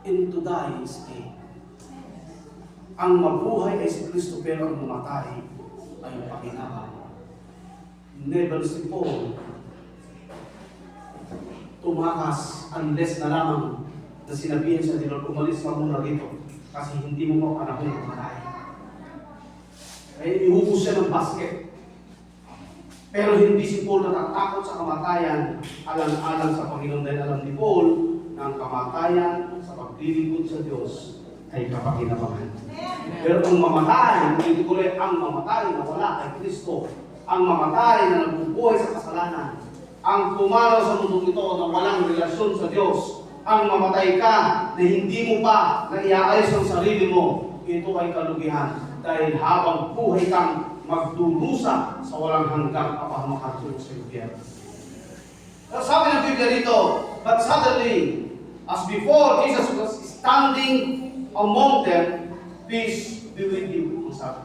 and to die is gain. Ang mabuhay ay si Kristo, pero ang mamatay ay pakinabang. Never si Paul tumakas unless na lamang na sinabihan siya ni Lord, umalis ka muna rito kasi hindi mo pa panahon mamatay. Ay ihubos siya ng basket. Pero hindi si Paul natatakot sa kamatayan, alang-alang sa Panginoon, dahil alam ni Paul na ang kamatayan sa paglilingkod sa Diyos ay kapakinabangan. Pero ang mamatay, hindi ko rin ang mamatay na wala kay Kristo, ang mamatay na nagbubuhay sa kasalanan, ang pumanaw sa mundo ito na walang relasyon sa Diyos, ang mamatay ka na hindi mo pa naiaayos ang sarili mo, ito ay kalugihan. Dahil habang buhay kang magdurusa sa walang hanggang kapahamakan sa impyerno. Sabi ng Biblia dito, but suddenly, as before Jesus was standing among them, peace be with you, ang sabi.